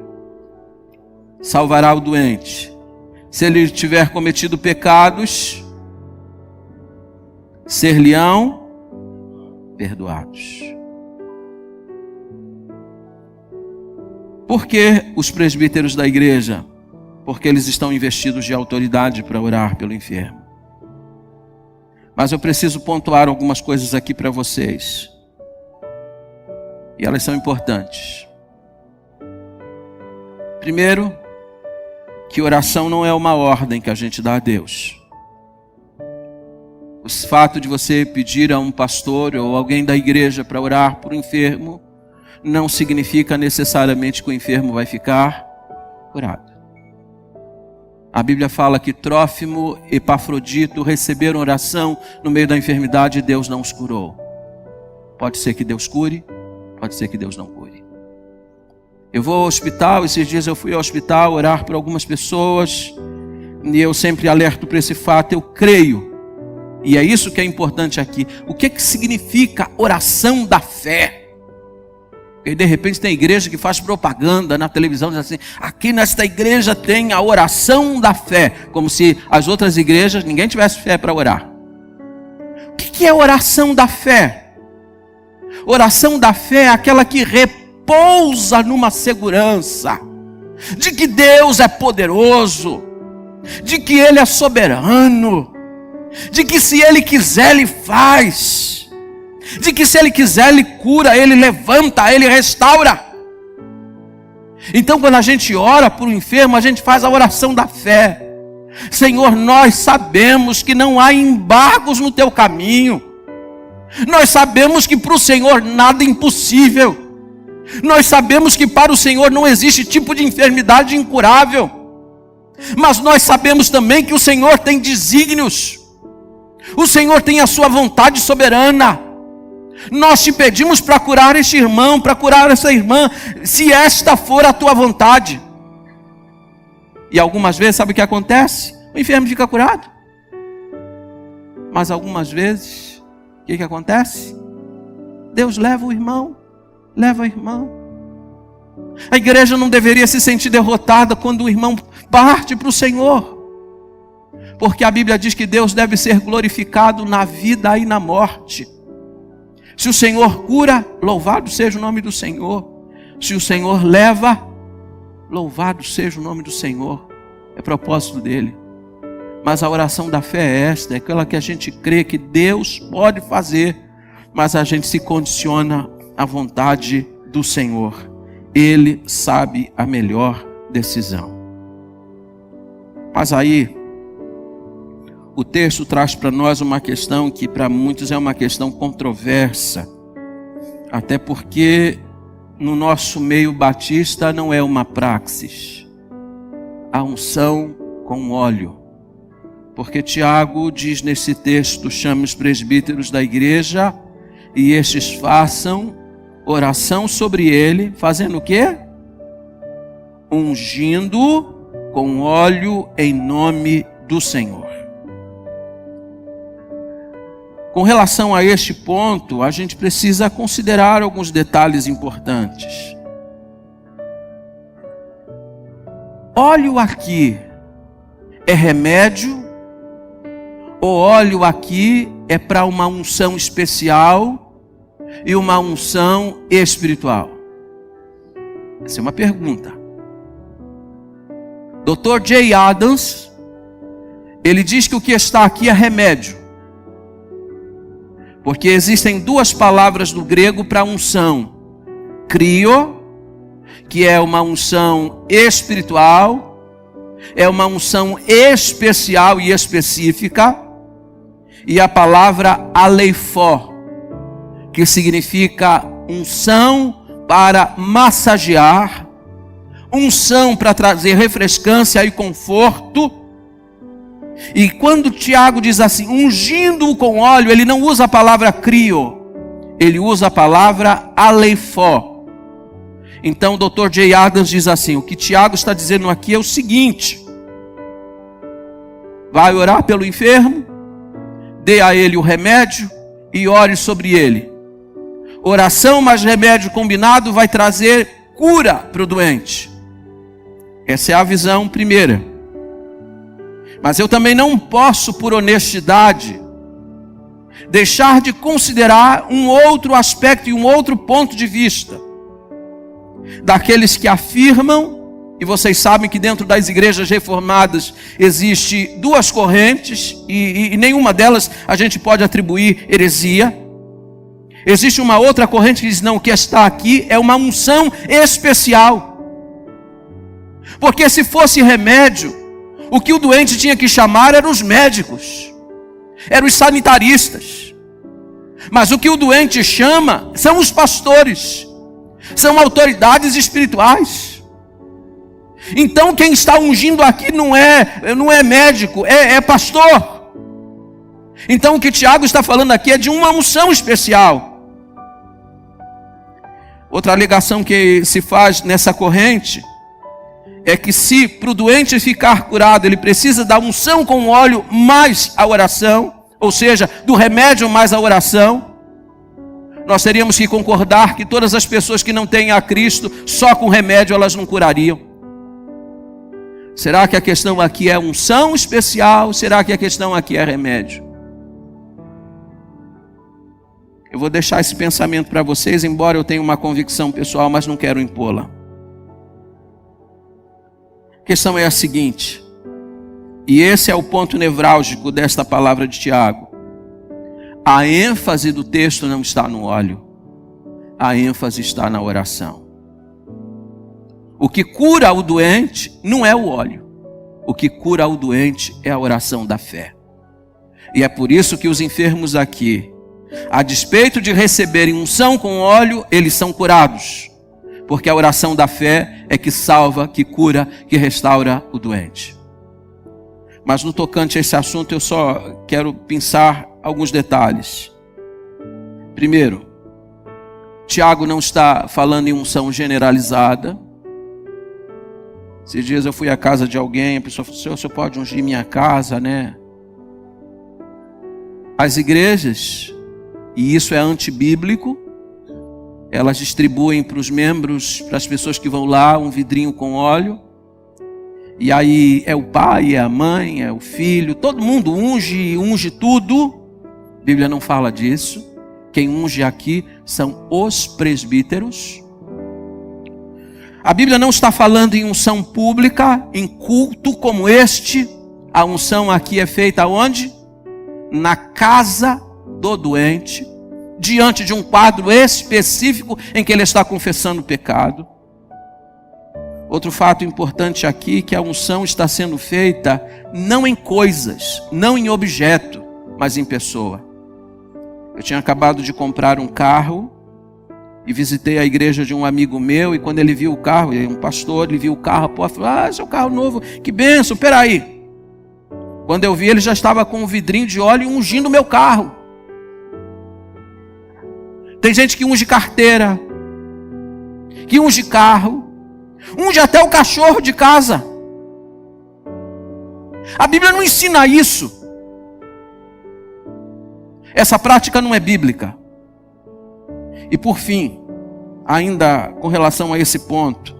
salvará o doente. Se ele tiver cometido pecados, ser-lhe-ão perdoados. Por que os presbíteros da igreja? Porque eles estão investidos de autoridade para orar pelo enfermo. Mas eu preciso pontuar algumas coisas aqui para vocês. E elas são importantes. Primeiro, que oração não é uma ordem que a gente dá a Deus. O fato de você pedir a um pastor ou alguém da igreja para orar por um enfermo não significa necessariamente que o enfermo vai ficar curado. A Bíblia fala que Trófimo e Epafrodito receberam oração no meio da enfermidade e Deus não os curou. Pode ser que Deus cure, pode ser que Deus não cure. Eu vou ao hospital, esses dias eu fui ao hospital orar por algumas pessoas, e eu sempre alerto para esse fato, eu creio. E é isso que é importante aqui. O que significa oração da fé? Porque de repente tem igreja que faz propaganda na televisão, diz assim: aqui nesta igreja tem a oração da fé, como se as outras igrejas ninguém tivesse fé para orar. O que é oração da fé? Oração da fé é aquela que repousa numa segurança de que Deus é poderoso, de que Ele é soberano, de que se Ele quiser Ele faz, de que se Ele quiser Ele cura, Ele levanta, Ele restaura. Então quando a gente ora por um enfermo, a gente faz a oração da fé. Senhor, nós sabemos que não há embargos no teu caminho. Nós sabemos que para o Senhor nada é impossível. Nós sabemos que para o Senhor não existe tipo de enfermidade incurável. Mas nós sabemos também que o Senhor tem desígnios. O Senhor tem a sua vontade soberana. Nós te pedimos para curar este irmão, para curar essa irmã, se esta for a tua vontade. E algumas vezes, sabe o que acontece? O enfermo fica curado. Mas algumas vezes, o que acontece? Deus leva o irmão, leva a irmã. A igreja não deveria se sentir derrotada quando o irmão parte para o Senhor. Porque a Bíblia diz que Deus deve ser glorificado na vida e na morte. Se o Senhor cura, louvado seja o nome do Senhor. Se o Senhor leva, louvado seja o nome do Senhor. É propósito dele. Mas a oração da fé é esta, é aquela que a gente crê que Deus pode fazer, mas a gente se condiciona à vontade do Senhor. Ele sabe a melhor decisão. Mas aí, o texto traz para nós uma questão que para muitos é uma questão controversa. Até porque no nosso meio batista não é uma praxis. A unção com óleo. Porque Tiago diz nesse texto, chame os presbíteros da igreja e estes façam oração sobre ele, fazendo o quê? Ungindo com óleo em nome do Senhor. Com relação a este ponto, a gente precisa considerar alguns detalhes importantes. Óleo aqui é remédio? Ou óleo aqui é para uma unção especial e uma unção espiritual? Essa é uma pergunta. Dr. J. Adams, ele diz que o que está aqui é remédio. Porque existem duas palavras do grego para unção. Crio, que é uma unção espiritual, é uma unção especial e específica. E a palavra aleifó, que significa unção para massagear, unção para trazer refrescância e conforto. E quando Tiago diz assim, ungindo-o com óleo, ele não usa a palavra crio, ele usa a palavra aleifó. Então o Dr. J. Adams diz assim, o que Tiago está dizendo aqui é o seguinte: vai orar pelo enfermo, dê a ele o remédio e ore sobre ele. Oração mais remédio combinado vai trazer cura para o doente. Essa é a visão primeira. Mas eu também não posso, por honestidade, deixar de considerar um outro aspecto e um outro ponto de vista. Daqueles que afirmam, e vocês sabem que dentro das igrejas reformadas existe duas correntes, e nenhuma delas a gente pode atribuir heresia. Existe uma outra corrente que diz, não, o que está aqui é uma unção especial. Porque se fosse remédio, o que o doente tinha que chamar eram os médicos, eram os sanitaristas. Mas o que o doente chama são os pastores, são autoridades espirituais. Então quem está ungindo aqui não é médico, é pastor. Então o que Tiago está falando aqui é de uma unção especial. Outra alegação que se faz nessa corrente é que se para o doente ficar curado, ele precisa da unção com óleo mais a oração, ou seja, do remédio mais a oração, nós teríamos que concordar que todas as pessoas que não têm a Cristo, só com remédio elas não curariam. Será que a questão aqui é unção especial? Será que a questão aqui é remédio? Eu vou deixar esse pensamento para vocês, embora eu tenha uma convicção pessoal, mas não quero impô-la. A questão é a seguinte, e esse é o ponto nevrálgico desta palavra de Tiago. A ênfase do texto não está no óleo, a ênfase está na oração. O que cura o doente não é o óleo, o que cura o doente é a oração da fé. E é por isso que os enfermos aqui, a despeito de receberem unção com óleo, eles são curados. Porque a oração da fé é que salva, que cura, que restaura o doente. Mas no tocante a esse assunto eu só quero pensar alguns detalhes. Primeiro, Tiago não está falando em unção generalizada. Esses dias eu fui à casa de alguém, a pessoa falou, Senhor, você pode ungir minha casa, né? As igrejas, e isso é antibíblico, elas distribuem para os membros, para as pessoas que vão lá, um vidrinho com óleo. E aí é o pai, é a mãe, é o filho, todo mundo unge tudo. A Bíblia não fala disso. Quem unge aqui são os presbíteros. A Bíblia não está falando em unção pública, em culto como este. A unção aqui é feita onde? Na casa do doente, diante de um quadro específico em que ele está confessando o pecado. Outro fato importante aqui é que a unção está sendo feita não em coisas, não em objeto, mas em pessoa. Eu tinha acabado de comprar um carro e visitei a igreja de um amigo meu, e quando ele viu o carro, um pastor, ele viu o carro, falou: esse é um carro novo, que bênção, peraí. Quando eu vi, ele já estava com um vidrinho de óleo ungindo o meu carro. Tem gente que unge carteira, que unge carro, unge até o cachorro de casa. A Bíblia não ensina isso. Essa prática não é bíblica. E por fim, ainda com relação a esse ponto,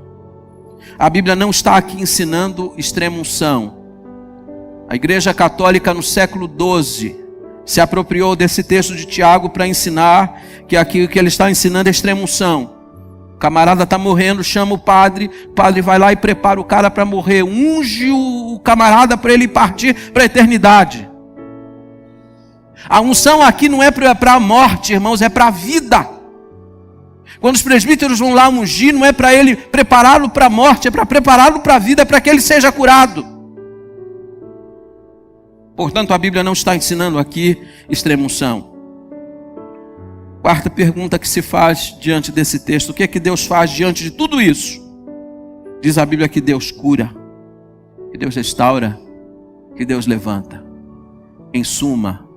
a Bíblia não está aqui ensinando extrema-unção. A Igreja Católica no século XII se apropriou desse texto de Tiago para ensinar que aqui o que ele está ensinando é extrema-unção. O camarada está morrendo, chama o padre vai lá e prepara o cara para morrer, unge o camarada para ele partir para a eternidade. A unção aqui não é para a morte, irmãos, é para a vida. Quando os presbíteros vão lá ungir, não é para ele prepará-lo para a morte, é para prepará-lo para a vida, para que ele seja curado. Portanto, a Bíblia não está ensinando aqui extrema-unção. Quarta pergunta que se faz diante desse texto: o que é que Deus faz diante de tudo isso? Diz a Bíblia que Deus cura, que Deus restaura, que Deus levanta. Em suma,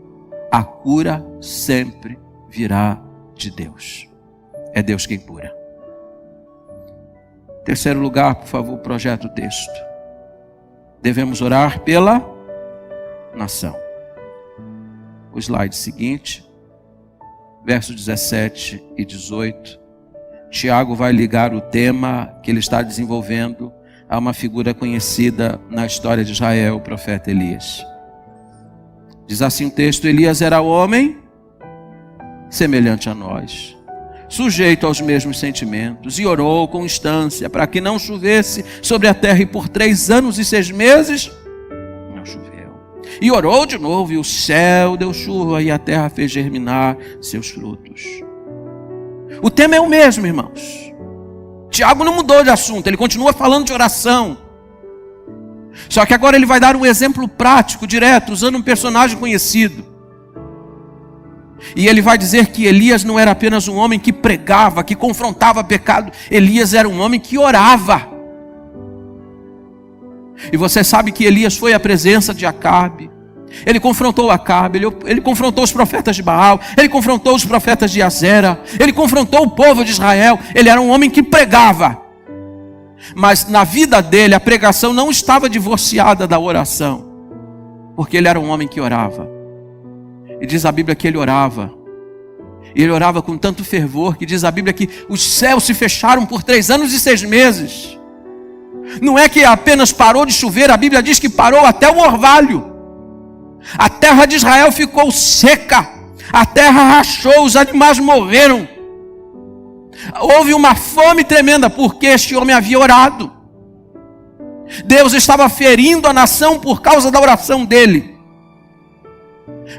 a cura sempre virá de Deus. É Deus quem cura. Terceiro lugar, por favor, projeta o texto. Devemos orar pela nação. O slide seguinte, versos 17 e 18. Tiago vai ligar o tema que ele está desenvolvendo a uma figura conhecida na história de Israel, o profeta Elias. Diz assim o texto: Elias era homem semelhante a nós, sujeito aos mesmos sentimentos, e orou com instância para que não chovesse sobre a terra, e por 3 anos e 6 meses não choveu. E orou de novo, e o céu deu chuva, e a terra fez germinar seus frutos. O tema é o mesmo, irmãos. Tiago não mudou de assunto, ele continua falando de oração. Só que agora ele vai dar um exemplo prático, direto, usando um personagem conhecido. E ele vai dizer que Elias não era apenas um homem que pregava, que confrontava pecado. Elias era um homem que orava. E você sabe que Elias foi à presença de Acabe. Ele confrontou Acabe, ele confrontou os profetas de Baal, ele confrontou os profetas de Azera, ele confrontou o povo de Israel. Ele era um homem que pregava. Mas na vida dele a pregação não estava divorciada da oração, porque ele era um homem que orava. E diz a Bíblia que ele orava. E ele orava com tanto fervor que diz a Bíblia que os céus se fecharam por 3 anos e 6 meses. Não é que apenas parou de chover, a Bíblia diz que parou até o orvalho. A terra de Israel ficou seca, a terra rachou, os animais morreram. Houve uma fome tremenda porque este homem havia orado. Deus estava ferindo a nação por causa da oração dele.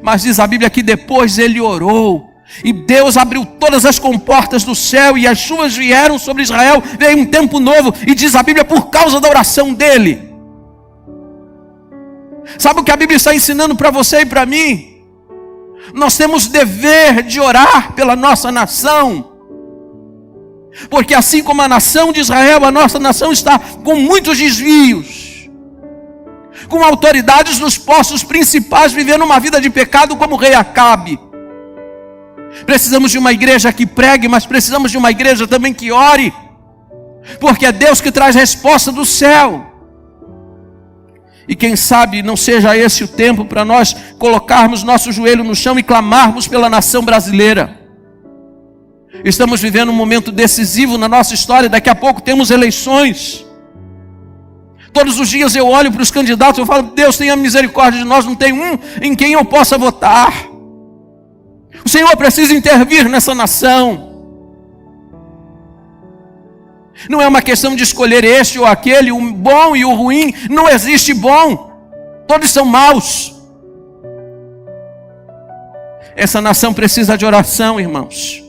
Mas diz a Bíblia que depois ele orou, e Deus abriu todas as comportas do céu, e as chuvas vieram sobre Israel, veio um tempo novo, e diz a Bíblia por causa da oração dele. Sabe o que a Bíblia está ensinando para você e para mim? Nós temos dever de orar pela nossa nação, porque assim como a nação de Israel, a nossa nação está com muitos desvios, com autoridades nos postos principais vivendo uma vida de pecado como o rei Acabe. Precisamos de uma igreja que pregue, mas precisamos de uma igreja também que ore, porque é Deus que traz resposta do céu. E quem sabe não seja esse o tempo para nós colocarmos nosso joelho no chão e clamarmos pela nação brasileira. Estamos vivendo um momento decisivo na nossa história, daqui a pouco temos eleições. Todos os dias eu olho para os candidatos, eu falo: Deus tenha misericórdia de nós, não tem um em quem eu possa votar. O Senhor precisa intervir nessa nação. Não é uma questão de escolher este ou aquele, o bom e o ruim. Não existe bom. Todos são maus. Essa nação precisa de oração, irmãos.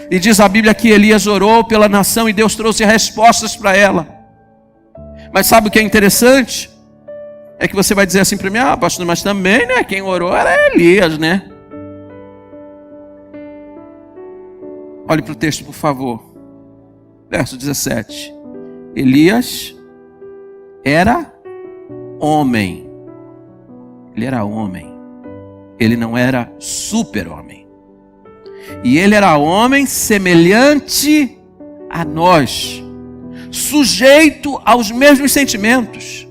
E diz a Bíblia que Elias orou pela nação e Deus trouxe respostas para ela. Mas sabe o que é interessante? É que você vai dizer assim para mim: ah, pastor, mas também, né? Quem orou era Elias, né? Olhe para o texto, por favor. Verso 17. Elias era homem. Ele era homem. Ele não era super-homem. E ele era homem semelhante a nós, sujeito aos mesmos sentimentos.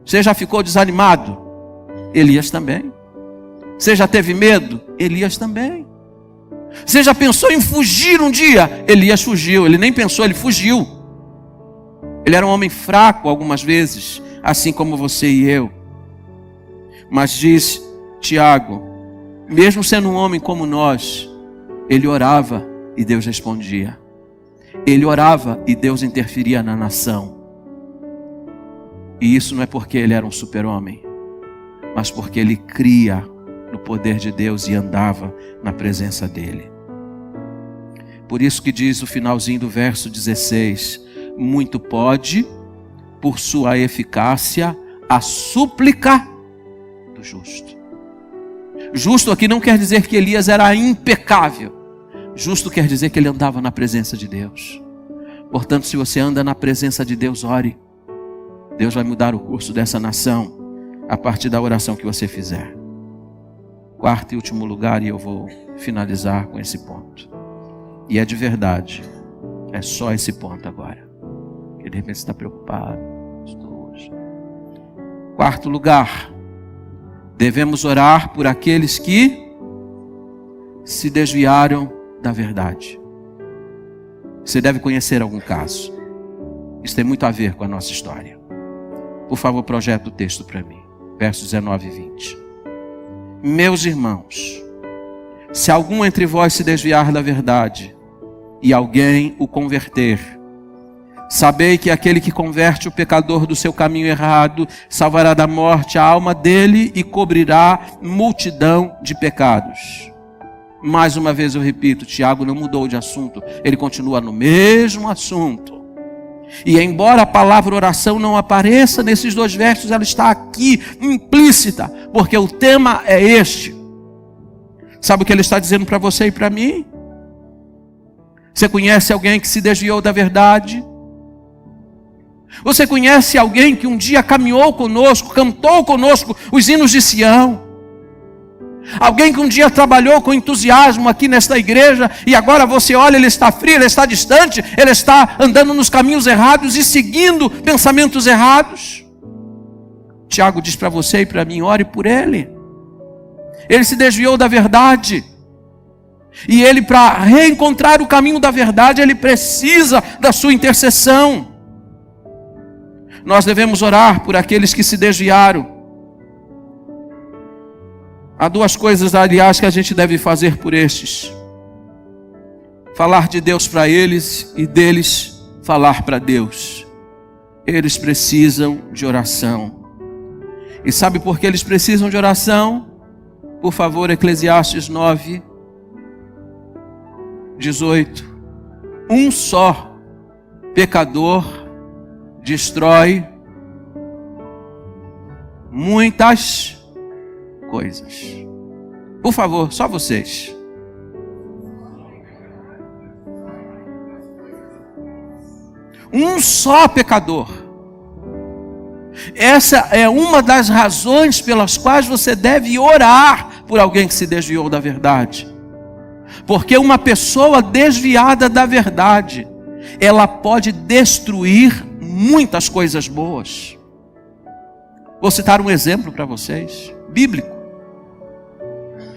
Você já ficou desanimado? Elias também. Você já teve medo? Elias também. Você já pensou em fugir um dia? Elias fugiu. Ele nem pensou, ele fugiu. Ele era um homem fraco algumas vezes, assim como você e eu. Mas diz Tiago, mesmo sendo um homem como nós, ele orava e Deus respondia. Ele orava e Deus interferia na nação. E isso não é porque ele era um super-homem, mas porque ele cria no poder de Deus e andava na presença dele. Por isso que diz o finalzinho do verso 16: muito pode, por sua eficácia, a súplica do justo. Justo aqui não quer dizer que Elias era impecável. Justo quer dizer que ele andava na presença de Deus. Portanto, se você anda na presença de Deus, ore. Deus vai mudar o curso dessa nação a partir da oração que você fizer. Quarto e último lugar, e eu vou finalizar com esse ponto. E é de verdade. É só esse ponto agora. Que de repente você está preocupado. Quarto lugar. Devemos orar por aqueles que se desviaram da verdade. Você deve conhecer algum caso. Isso tem muito a ver com a nossa história. Por favor, projeta o texto para mim. Versos 19 e 20. Meus irmãos, se algum entre vós se desviar da verdade e alguém o converter, sabei que aquele que converte o pecador do seu caminho errado salvará da morte a alma dele e cobrirá multidão de pecados. Mais uma vez eu repito, Tiago não mudou de assunto, ele continua no mesmo assunto. E embora a palavra oração não apareça nesses dois versos, ela está aqui implícita, porque o tema é este. Sabe o que ele está dizendo para você e para mim? Você conhece alguém que se desviou da verdade? Você conhece alguém que um dia caminhou conosco, cantou conosco os hinos de Sião? Alguém que um dia trabalhou com entusiasmo aqui nesta igreja e agora você olha, ele está frio, ele está distante, ele está andando nos caminhos errados e seguindo pensamentos errados? Tiago diz para você e para mim, ore por ele. Ele se desviou da verdade. E ele, para reencontrar o caminho da verdade, ele precisa da sua intercessão. Nós devemos orar por aqueles que se desviaram. Há duas coisas, aliás, que a gente deve fazer por estes: falar de Deus para eles e deles falar para Deus. Eles precisam de oração. E sabe por que eles precisam de oração? Por favor, Eclesiastes 9, 18. Um só pecador destrói muitas coisas. Por favor, só vocês. Um só pecador. Essa é uma das razões pelas quais você deve orar por alguém que se desviou da verdade. Porque uma pessoa desviada da verdade, ela pode destruir muitas coisas boas. Vou citar um exemplo para vocês, bíblico.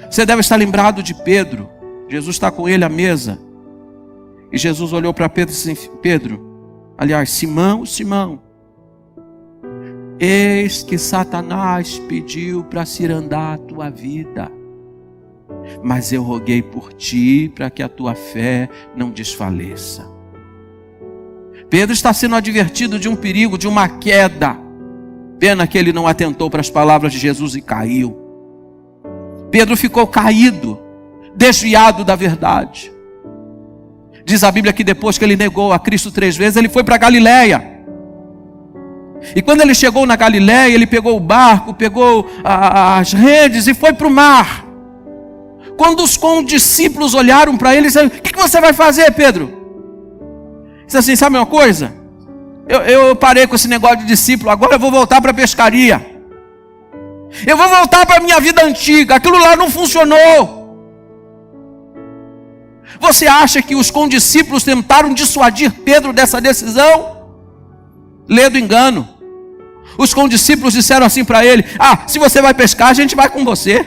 Você deve estar lembrado de Pedro. Jesus está com ele à mesa. E Jesus olhou para Pedro e disse: Simão, Simão, eis que Satanás pediu para cirandar a tua vida. Mas eu roguei por ti para que a tua fé não desfaleça. Pedro está sendo advertido de um perigo, de uma queda. Pena que ele não atentou para as palavras de Jesus e caiu. Pedro ficou caído, desviado da verdade. Diz a Bíblia que depois que ele negou a Cristo 3 vezes, ele foi para Galiléia. E quando ele chegou na Galiléia, ele pegou o barco, pegou as redes e foi para o mar. Quando os condiscípulos olharam para ele e disseram: o que você vai fazer, Pedro? Disse assim: sabe uma coisa? Eu parei com esse negócio de discípulo, agora eu vou voltar para a pescaria. Eu vou voltar para a minha vida antiga, aquilo lá não funcionou. Você acha que os condiscípulos tentaram dissuadir Pedro dessa decisão? Lê do engano. Os condiscípulos disseram assim para ele: se você vai pescar, a gente vai com você.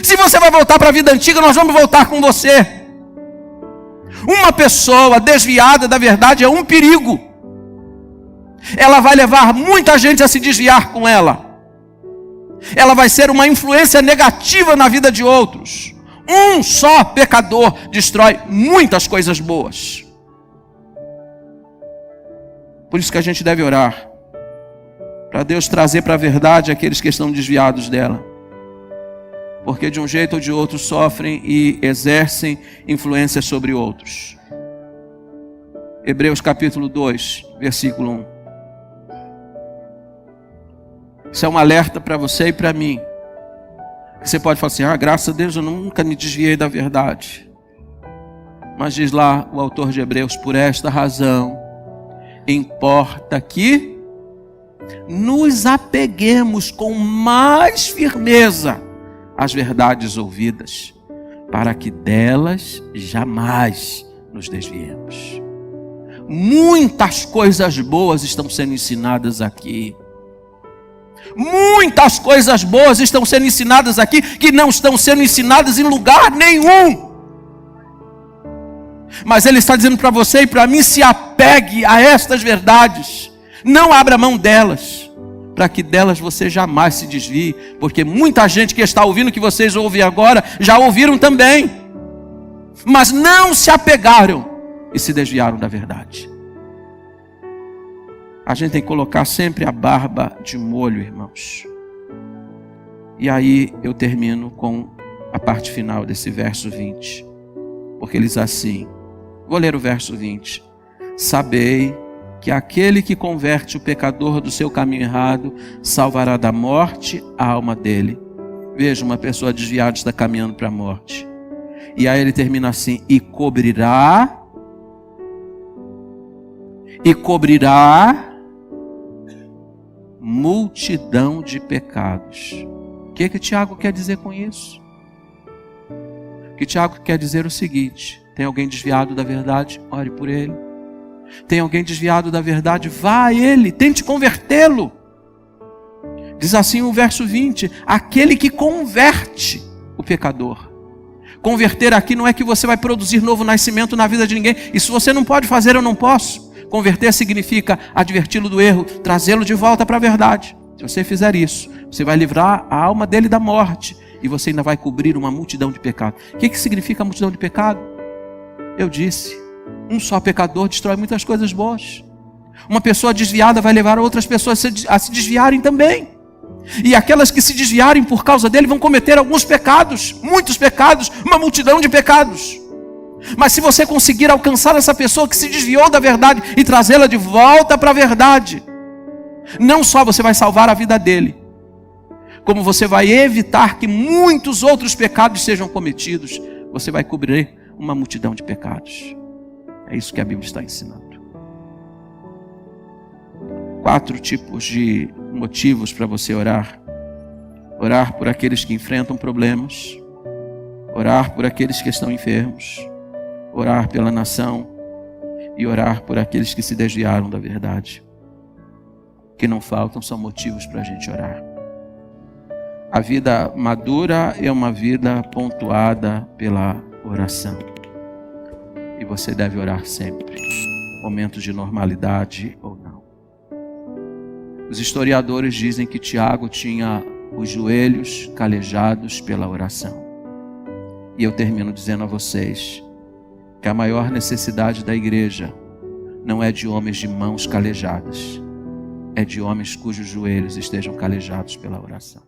Se você vai voltar para a vida antiga, nós vamos voltar com você. Uma pessoa desviada da verdade é um perigo. Ela vai levar muita gente a se desviar com ela. Ela vai ser uma influência negativa na vida de outros. Um só pecador destrói muitas coisas boas. Por isso que a gente deve orar, para Deus trazer para a verdade aqueles que estão desviados dela. Porque de um jeito ou de outro sofrem e exercem influência sobre outros. Hebreus capítulo 2, versículo 1. Isso é um alerta para você e para mim. Você pode falar assim: graças a Deus eu nunca me desviei da verdade. Mas diz lá o autor de Hebreus: por esta razão, importa que nos apeguemos com mais firmeza às verdades ouvidas, para que delas jamais nos desviemos. Muitas coisas boas estão sendo ensinadas aqui. Muitas coisas boas estão sendo ensinadas aqui que não estão sendo ensinadas em lugar nenhum. Mas ele está dizendo para você e para mim: se apegue a estas verdades, não abra mão delas, para que delas você jamais se desvie, porque muita gente que está ouvindo o que vocês ouvem agora, já ouviram também, mas não se apegaram e se desviaram da verdade. A gente tem que colocar sempre a barba de molho, irmãos. E aí eu termino com a parte final desse verso 20. Porque ele diz assim, vou ler o verso 20. Sabei que aquele que converte o pecador do seu caminho errado, salvará da morte a alma dele. Veja, uma pessoa desviada está caminhando para a morte. E aí ele termina assim, e cobrirá multidão de pecados. O que Tiago quer dizer com isso? O que Tiago quer dizer é o seguinte: tem alguém desviado da verdade? Ore por ele. Tem alguém desviado da verdade? Vá a ele, tente convertê-lo. Diz assim o verso 20, aquele que converte o pecador. Converter aqui não é que você vai produzir novo nascimento na vida de ninguém. Isso você não pode fazer, eu não posso. Converter significa adverti-lo do erro, trazê-lo de volta para a verdade. Se você fizer isso, você vai livrar a alma dele da morte e você ainda vai cobrir uma multidão de pecados. O que significa a multidão de pecado? Eu disse, um só pecador destrói muitas coisas boas. Uma pessoa desviada vai levar outras pessoas a se desviarem também. E aquelas que se desviarem por causa dele vão cometer alguns pecados, muitos pecados, uma multidão de pecados. Mas se você conseguir alcançar essa pessoa que se desviou da verdade e trazê-la de volta para a verdade, não só você vai salvar a vida dele, como você vai evitar que muitos outros pecados sejam cometidos. Você vai cobrir uma multidão de pecados. É isso que a Bíblia está ensinando. 4 tipos de motivos para você orar. Orar por aqueles que enfrentam problemas. Orar por aqueles que estão enfermos. Orar pela nação. E orar por aqueles que se desviaram da verdade. O que não faltam são motivos para a gente orar. A vida madura é uma vida pontuada pela oração. E você deve orar sempre. Momentos de normalidade ou não. Os historiadores dizem que Tiago tinha os joelhos calejados pela oração. E eu termino dizendo a vocês, que a maior necessidade da igreja não é de homens de mãos calejadas, é de homens cujos joelhos estejam calejados pela oração.